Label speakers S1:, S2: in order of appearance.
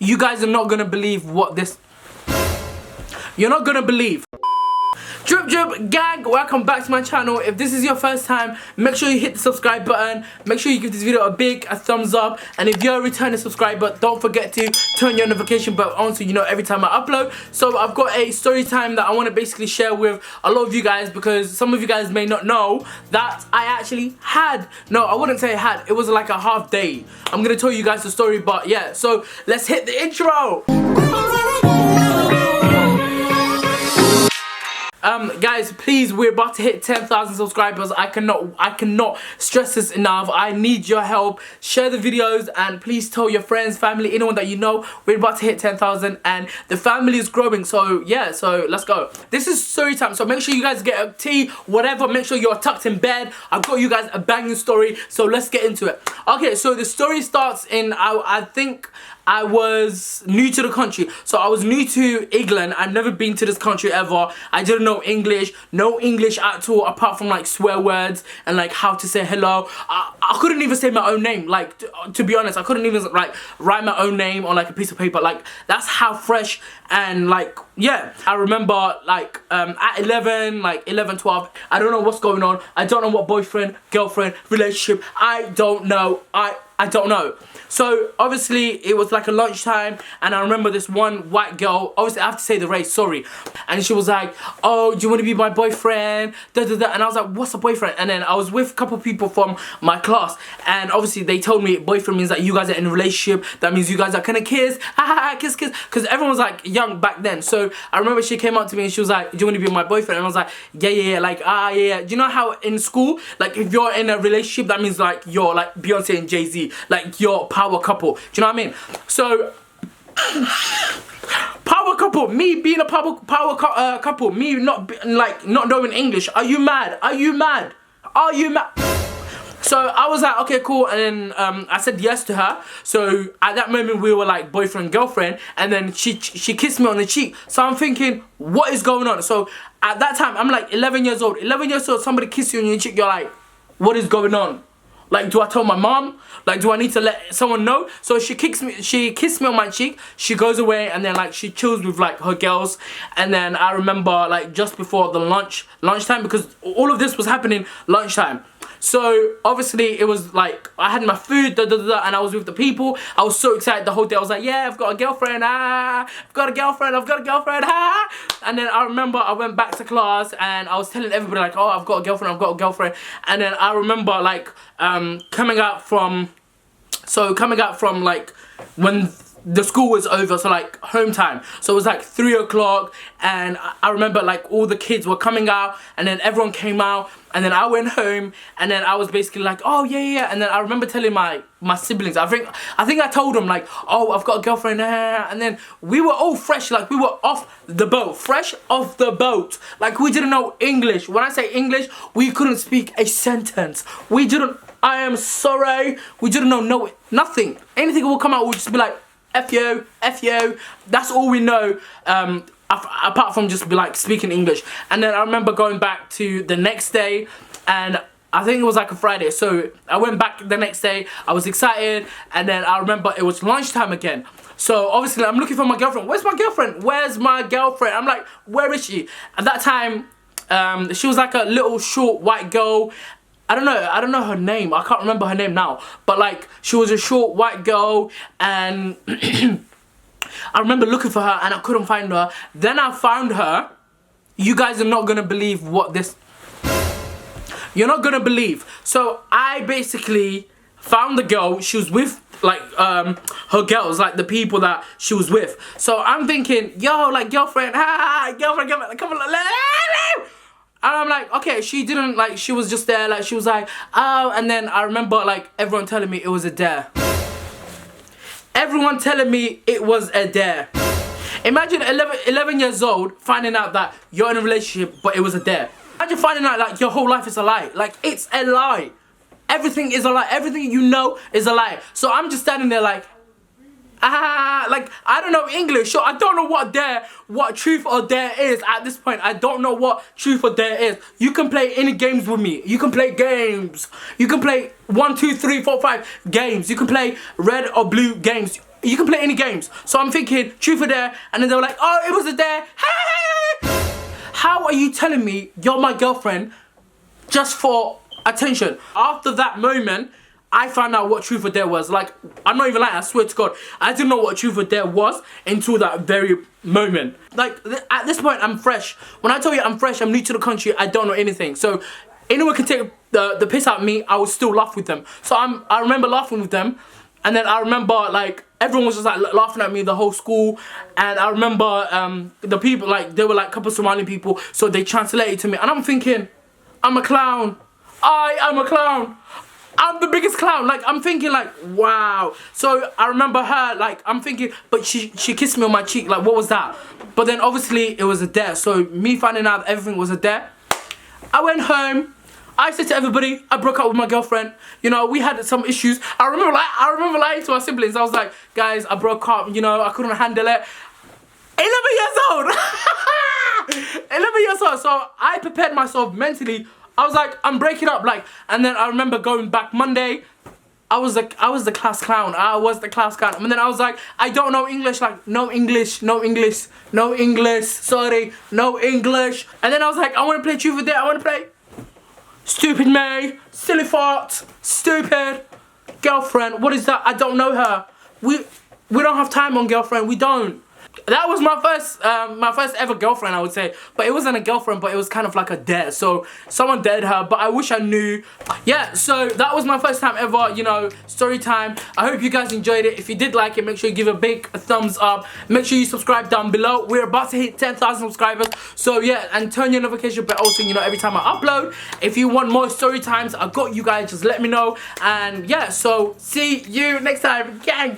S1: You guys are not gonna believe what this... You're not gonna believe. Drip drip gang, welcome back to my channel. If this is your first time, make sure you hit the subscribe button. Make sure you give this video a thumbs up. And if you're a returning subscriber, don't forget to turn your notification bell on so you know every time I upload. So I've got a story time that I want to basically share with a lot of you guys, because some of you guys may not know that I actually had, no, I wouldn't say I had, it was like a half day. I'm gonna tell you guys the story, but yeah, so let's hit the intro. Guys, please, we're about to hit 10,000 subscribers. I cannot stress this enough. I need your help. Share the videos and please tell your friends, family, anyone that you know. We're about to hit 10,000 and the family is growing. So yeah, so let's go. This is story time, so make sure you guys get a tea, whatever. Make sure you're tucked in bed. I've got you guys a banging story, so let's get into it. Okay, so the story starts in, I think I was new to the country. So I was new to England. I've never been to this country ever. I didn't know English, no English at all, apart from like swear words and like how to say hello. I couldn't even say my own name. Like, to be honest, I couldn't even like write my own name on like a piece of paper. Like, that's how fresh and like, yeah. I remember like at 11, 12, I don't know what's going on. I don't know what boyfriend, girlfriend, relationship, I don't know. I don't know. So obviously it was like a lunchtime and I remember this one white girl, obviously I have to say the race, sorry, and she was like, oh, do you want to be my boyfriend, da, da, da. And I was like, what's a boyfriend? And then I was with a couple of people from my class and obviously they told me boyfriend means that you guys are in a relationship, that means you guys are gonna kiss, ha ha ha, kiss kiss, because everyone was like young back then. So I remember she came up to me and she was like, do you want to be my boyfriend? And I was like, yeah, like, yeah. Do you know how in school, like if you're in a relationship, that means like you're like Beyonce and Jay-Z, like you're power couple. Do you know what I mean? So power couple, me being a power couple, me not knowing English. Are you mad? Are you mad? Are you mad? So I was like, okay, cool, and then I said yes to her. So at that moment we were like boyfriend, girlfriend, and then she kissed me on the cheek. So I'm thinking, what is going on? So at that time I'm like 11 years old. 11 years old, somebody kiss you on your cheek, you're like, what is going on? Like, do I tell my mom? Like, do I need to let someone know? So she kissed me on my cheek. She goes away and then like she chills with like her girls. And then I remember like just before the lunchtime, because all of this was happening lunchtime. So obviously it was like I had my food, and I was with the people. I was so excited the whole day. I was like, yeah, I've got a girlfriend, I've got a girlfriend, And then I remember I went back to class and I was telling everybody like, oh, I've got a girlfriend. And then I remember like coming out from like when the school was over, so like home time. So it was like 3 o'clock and I remember like all the kids were coming out and then everyone came out and then I went home and then I was basically like, oh yeah. And then I remember telling my siblings, I think I told them like, oh, I've got a girlfriend, and then we were all fresh, like we were off the boat, fresh off the boat. Like we didn't know English. When I say English, we couldn't speak a sentence. I am sorry, we didn't know nothing. Anything will come out, we'll just be like, F you. That's all we know, apart from just be like speaking English. And then I remember going back to the next day, and I think it was like a Friday. So I went back the next day, I was excited, and then I remember it was lunchtime again. So obviously I'm looking for my girlfriend. Where's my girlfriend? Where's my girlfriend? I'm like, where is she? At that time, she was like a little short white girl. I don't know her name. I can't remember her name now. But like, she was a short white girl and I remember looking for her and I couldn't find her. Then I found her. You guys are not gonna believe what this... You're not gonna believe. So I basically found the girl. She was with like her girls, like the people that she was with. So I'm thinking, yo, like girlfriend, girlfriend, come on, and I'm like, okay, she didn't, like, she was just there, like, she was like, oh, and then I remember, like, everyone telling me it was a dare. Everyone telling me it was a dare. Imagine 11 years old finding out that you're in a relationship, but it was a dare. Imagine finding out, like, your whole life is a lie. Like, it's a lie. Everything is a lie. Everything you know is a lie. So I'm just standing there like, like, I don't know English, so I don't know what truth or dare is at this point. I don't know what truth or dare is. You can play any games with me. You can play games. You can play 1, 2, 3, 4, 5 games. You can play red or blue games. you can play any games. So I'm thinking, truth or dare, and then they were like, oh, it was a dare. Hey! How are you telling me you're my girlfriend just for attention? After that moment, I found out what truth or dare was. Like, I'm not even lying, I swear to God, I didn't know what truth or dare was until that very moment. Like, at this point, I'm fresh. When I tell you I'm fresh, I'm new to the country, I don't know anything. So, anyone can take the piss out of me, I would still laugh with them. So, I remember laughing with them, and then I remember, like, everyone was just, like, laughing at me, the whole school, and I remember the people, like, there were, like, a couple Somali people, so they translated to me, and I'm thinking, I'm a clown. I am a clown. I'm the biggest clown. Like, I'm thinking, like, wow. So I remember her, like, I'm thinking, but she kissed me on my cheek. Like, what was that? But then obviously it was a dare. So me finding out everything was a dare, I went home. I said to everybody, I broke up with my girlfriend. You know, we had some issues. I remember lying to our siblings. I was like, guys, I broke up. You know, I couldn't handle it. 11 years old. 11 years old. So I prepared myself mentally. I was like, I'm breaking up, like, and then I remember going back Monday. I was the class clown. I was the class clown. And then I was like, I don't know English, like, no English, no English, no English, sorry, no English. And then I was like, I want to play truth or dare. I want to play stupid May, silly fart, stupid girlfriend. What is that? I don't know her. We don't have time on girlfriend. We don't. That was my first ever girlfriend, I would say. But it wasn't a girlfriend, but it was kind of like a dare. So someone dared her, but I wish I knew. Yeah, so that was my first time ever, you know, story time. I hope you guys enjoyed it. If you did like it, make sure you give a big thumbs up. Make sure you subscribe down below. We're about to hit 10,000 subscribers. So yeah, and turn your notification bell so you know every time I upload. If you want more story times, I got you guys. Just let me know. And yeah, so see you next time. Gang.